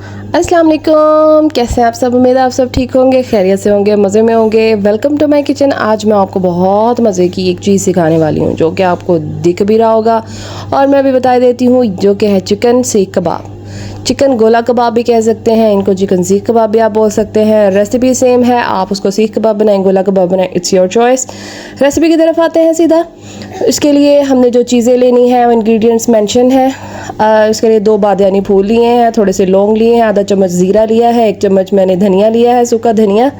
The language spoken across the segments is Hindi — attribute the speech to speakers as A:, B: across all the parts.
A: अस्सलाम वालेकुम, कैसे हैं आप सब। उम्मीद है आप सब ठीक होंगे, खैरियत से होंगे, मज़े में होंगे। Welcome to my kitchen. आज मैं आपको बहुत मज़े की एक चीज़ सिखाने वाली हूँ जो कि आपको दिख भी रहा होगा और मैं भी बता देती हूँ, जो कि है चिकन सीख कबाब। चिकन गोला कबाब भी कह सकते हैं, इनको चिकन सीख कबाब भी आप बोल सकते हैं। रेसिपी सेम है, आप उसको सीख कबाब बनाएं, गोला कबाब बनाएं, इट्स योर चॉइस। रेसिपी की तरफ आते हैं सीधा। इसके लिए हमने जो चीज़ें लेनी है वो इंग्रेडिएंट्स मेंशन है। इसके लिए 2 बादियानी फूल लिए हैं, थोड़े से लौंग लिए हैं, आधा चम्मच ज़ीरा लिया है, 1 चम्मच मैंने धनिया लिया है, सूखा धनिया,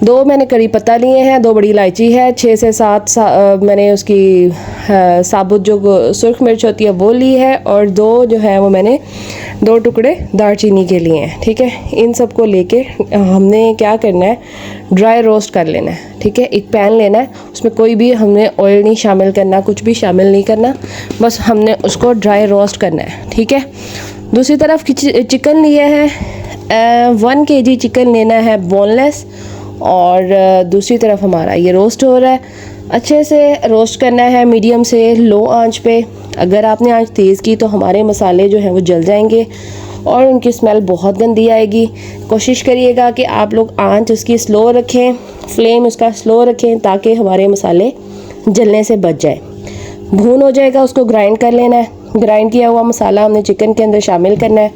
A: 2 मैंने करी पत्ता लिए हैं, 2 बड़ी इलायची है, 6 से 7 मैंने उसकी साबुत जो सुर्ख मिर्च होती है वो ली है, और 2 जो है वो मैंने 2 टुकड़े दालचीनी के लिए हैं। ठीक है, इन सब को लेके हमने क्या करना है, ड्राई रोस्ट कर लेना है। ठीक है, एक पैन लेना है, उसमें कोई भी हमने ऑयल नहीं शामिल करना, कुछ भी शामिल नहीं करना, बस हमने उसको ड्राई रोस्ट करना है। ठीक है, दूसरी तरफ चिकन लिया है, 1 kg चिकन लेना है बोनलेस, और दूसरी तरफ हमारा ये रोस्ट हो रहा है। अच्छे से रोस्ट करना है, मीडियम से लो आंच पे। अगर आपने आंच तेज़ की तो हमारे मसाले जो हैं वो जल जाएंगे और उनकी स्मेल बहुत गंदी आएगी। कोशिश करिएगा कि आप लोग आंच उसकी स्लो रखें, फ्लेम उसका स्लो रखें, ताकि हमारे मसाले जलने से बच जाए। भून हो जाएगा, उसको ग्राइंड कर लेना है। ग्राइंड किया हुआ मसाला हमने चिकन के अंदर शामिल करना है।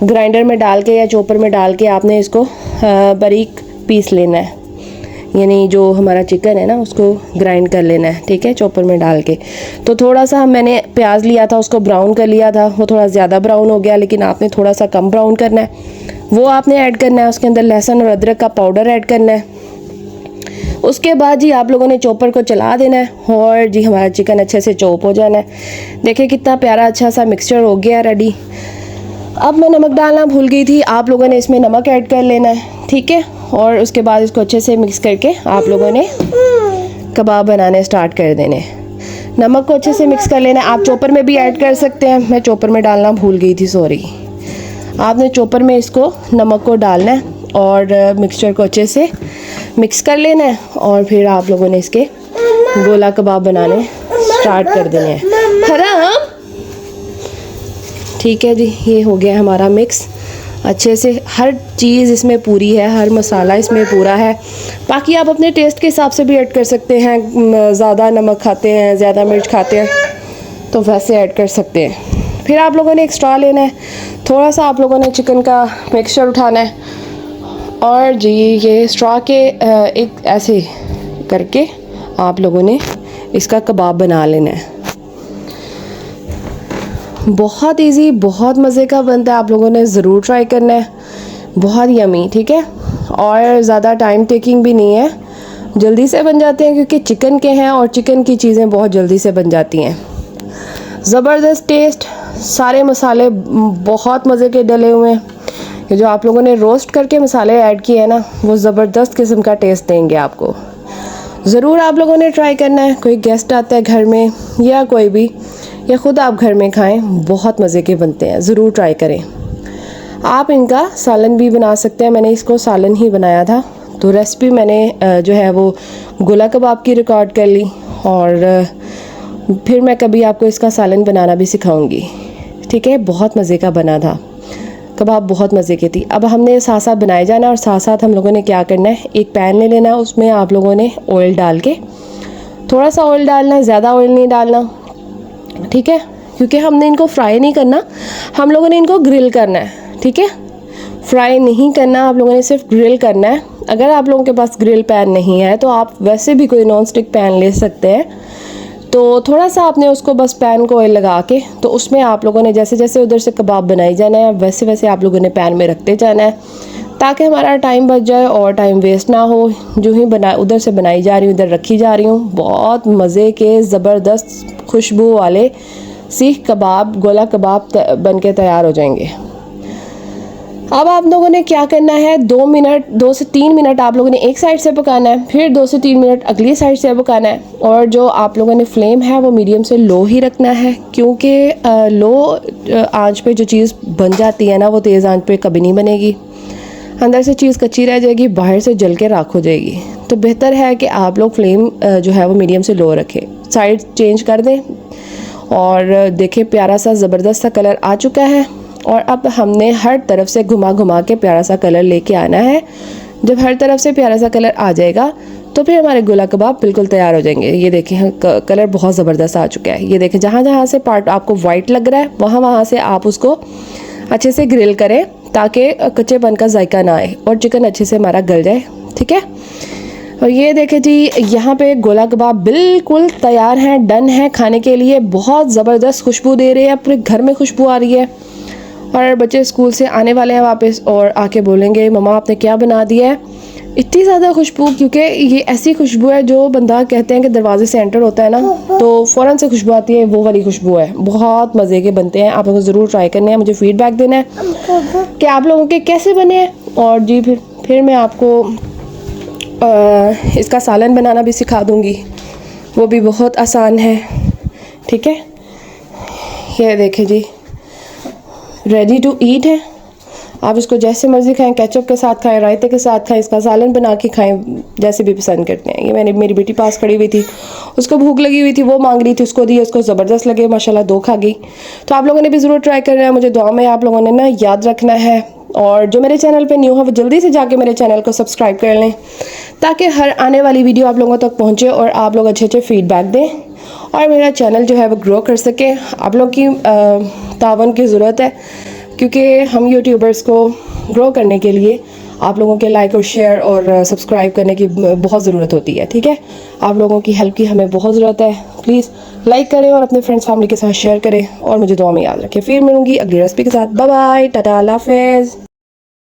A: ग्राइंडर में डाल के या चॉपर में डाल के आपने इसको बारीक पीस लेना है, यानी जो हमारा चिकन है ना उसको ग्राइंड कर लेना है। ठीक है, चॉपर में डाल के। तो थोड़ा सा मैंने प्याज लिया था, उसको ब्राउन कर लिया था, वो थोड़ा ज़्यादा ब्राउन हो गया, लेकिन आपने थोड़ा सा कम ब्राउन करना है, वो आपने ऐड करना है। उसके अंदर लहसुन और अदरक का पाउडर ऐड करना है। उसके बाद जी आप लोगों ने चॉपर को चला देना है और जी हमारा चिकन अच्छे से चॉप हो जाना है। देखिए कितना प्यारा अच्छा सा मिक्सचर हो गया रेडी। अब मैं नमक डालना भूल गई थी, आप लोगों ने इसमें नमक ऐड कर लेना है। ठीक है, और उसके बाद इसको अच्छे से मिक्स करके आप लोगों ने कबाब बनाने स्टार्ट कर देने। नमक को अच्छे से मिक्स कर लेना है। आप चॉपर में भी ऐड कर सकते हैं, मैं चॉपर में डालना भूल गई थी, सॉरी। आपने चॉपर में इसको नमक को डालना है और मिक्सचर को अच्छे से मिक्स कर लेना है, और फिर आप लोगों ने इसके गोला कबाब बनाने स्टार्ट कर देने हैं। हराम। ठीक है जी, ये हो गया हमारा मिक्स अच्छे से। हर चीज़ इसमें पूरी है, हर मसाला इसमें पूरा है। बाकी आप अपने टेस्ट के हिसाब से भी ऐड कर सकते हैं, ज़्यादा नमक खाते हैं, ज़्यादा मिर्च खाते हैं तो वैसे ऐड कर सकते हैं। फिर आप लोगों ने एक स्ट्रॉ लेना है, थोड़ा सा आप लोगों ने चिकन का मिक्सचर उठाना है, और जी ये स्ट्रॉ के एक ऐसे करके आप लोगों ने इसका कबाब बना लेना है। बहुत इजी, बहुत मज़े का बनता है, आप लोगों ने ज़रूर ट्राई करना है। बहुत यमी। ठीक है, और ज़्यादा टाइम टेकिंग भी नहीं है, जल्दी से बन जाते हैं क्योंकि चिकन के हैं और चिकन की चीज़ें बहुत जल्दी से बन जाती हैं। ज़बरदस्त टेस्ट, सारे मसाले बहुत मज़े के डले हुए हैं। ये जो आप लोगों ने रोस्ट करके मसाले ऐड किए हैं ना, वो ज़बरदस्त किस्म का टेस्ट देंगे आपको। ज़रूर आप लोगों ने ट्राई करना है। कोई गेस्ट आता है घर में या कोई भी, या ख़ुद आप घर में खाएं, बहुत मज़े के बनते हैं, ज़रूर ट्राई करें। आप इनका सालन भी बना सकते हैं, मैंने इसको सालन ही बनाया था। तो रेसिपी मैंने जो है वो गोला कबाब की रिकॉर्ड कर ली, और फिर मैं कभी आपको इसका सालन बनाना भी सिखाऊंगी। ठीक है, बहुत मज़े का बना था, कबाब बहुत मज़े की थी। अब हमने साथ साथ बनाए जाना, और साथ साथ हम लोगों ने क्या करना है, एक पैन ले लेना, उसमें आप लोगों ने ऑयल डाल के, थोड़ा सा ऑयल डालना है, ज़्यादा ऑयल नहीं डालना। ठीक है, क्योंकि हमने इनको फ्राई नहीं करना, हम लोगों ने इनको ग्रिल करना है। ठीक है, फ्राई नहीं करना, आप लोगों ने सिर्फ ग्रिल करना है। अगर आप लोगों के पास ग्रिल पैन नहीं है तो आप वैसे भी कोई नॉन स्टिक पैन ले सकते हैं। तो थोड़ा सा आपने उसको बस पैन को ऑयल लगा के, तो उसमें आप लोगों ने जैसे जैसे उधर से कबाब बनाई जाना है, वैसे वैसे आप लोगों ने पैन में रखते जाना है, ताकि हमारा टाइम बच जाए और टाइम वेस्ट ना हो। जो ही बना उधर से बनाई जा रही हूँ, इधर रखी जा रही हूँ। बहुत मज़े के ज़बरदस्त खुशबू वाले सीख कबाब, गोला कबाब बन के तैयार हो जाएंगे। अब आप लोगों ने क्या करना है, 2 से 3 मिनट आप लोगों ने एक साइड से पकाना है, फिर 2 से 3 मिनट अगली साइड से पकाना है, और जो आप लोगों ने फ्लेम है वो मीडियम से लो ही रखना है, क्योंकि लो आंच पे जो चीज़ बन जाती है ना, वो तेज़ आंच पे कभी नहीं बनेगी। अंदर से चीज़ कच्ची रह जाएगी, बाहर से जल के राख हो जाएगी। तो बेहतर है कि आप लोग फ्लेम जो है वो मीडियम से लो रखें। साइड चेंज कर दें, और देखें प्यारा सा ज़बरदस्त सा कलर आ चुका है। और अब हमने हर तरफ से घुमा घुमा के प्यारा सा कलर लेके आना है। जब हर तरफ से प्यारा सा कलर आ जाएगा तो फिर हमारे गोला कबाब बिल्कुल तैयार हो जाएंगे। ये देखें कलर बहुत ज़बरदस्त आ चुका है। ये देखें जहाँ जहाँ से पार्ट आपको वाइट लग रहा है वहाँ से आप उसको अच्छे से ग्रिल करें ताकि कच्चेपन का जायका ना आए और चिकन अच्छे से हमारा गल जाए, ठीक है। और ये देखें जी, यहाँ पे गोला कबाब बिल्कुल तैयार हैं, डन है खाने के लिए। बहुत ज़बरदस्त खुशबू दे रहे हैं, पूरे घर में खुशबू आ रही है। और बच्चे स्कूल से आने वाले हैं वापस और आके बोलेंगे मम्मा आपने क्या बना दिया है। इतनी ज़्यादा खुशबू, क्योंकि ये ऐसी खुशबू है जो बंदा कहते हैं कि दरवाजे से एंटर होता है ना तो फ़ौरन से खुशबू आती है, वो वाली खुशबू है। बहुत मज़े के बनते हैं, आप लोगों को ज़रूर ट्राई करने हैं, मुझे फ़ीडबैक देना है कि आप लोगों के कैसे बने हैं। और जी फिर मैं आपको इसका सालन बनाना भी सिखा दूँगी, वो भी बहुत आसान है, ठीक है। ये देखें जी, रेडी टू ईट है। आप इसको जैसे मर्ज़ी खाएं, केचप के साथ खाएं, रायते के साथ खाएं, इसका सालन बना के खाएं, जैसे भी पसंद करते हैं। ये मेरी बेटी पास खड़ी हुई थी, उसको भूख लगी हुई थी, वो मांग रही थी, उसको दी, उसको ज़बरदस्त लगे, माशाल्लाह 2 खा गई। तो आप लोगों ने भी ज़रूर ट्राई करना है, मुझे दुआ में आप लोगों ने ना याद रखना है। और जो मेरे चैनल पे न्यू है वो जल्दी से जाके मेरे चैनल को सब्सक्राइब कर लें ताकि हर आने वाली वीडियो आप लोगों तक पहुँचे और आप लोग अच्छे अच्छे फ़ीडबैक दें और मेरा चैनल जो है वो ग्रो कर सके। आप लोग की तावन की ज़रूरत है, क्योंकि हम यूट्यूबर्स को ग्रो करने के लिए आप लोगों के लाइक और शेयर और सब्सक्राइब करने की बहुत ज़रूरत होती है, ठीक है। आप लोगों की हेल्प की हमें बहुत ज़रूरत है। प्लीज़ लाइक करें और अपने फ्रेंड्स फैमिली के साथ शेयर करें और मुझे दुआ में याद रखें। फिर मिलूंगी अगली रेसिपी के साथ। बाय बाय, टाटा, अल्लाह हाफ़िज़।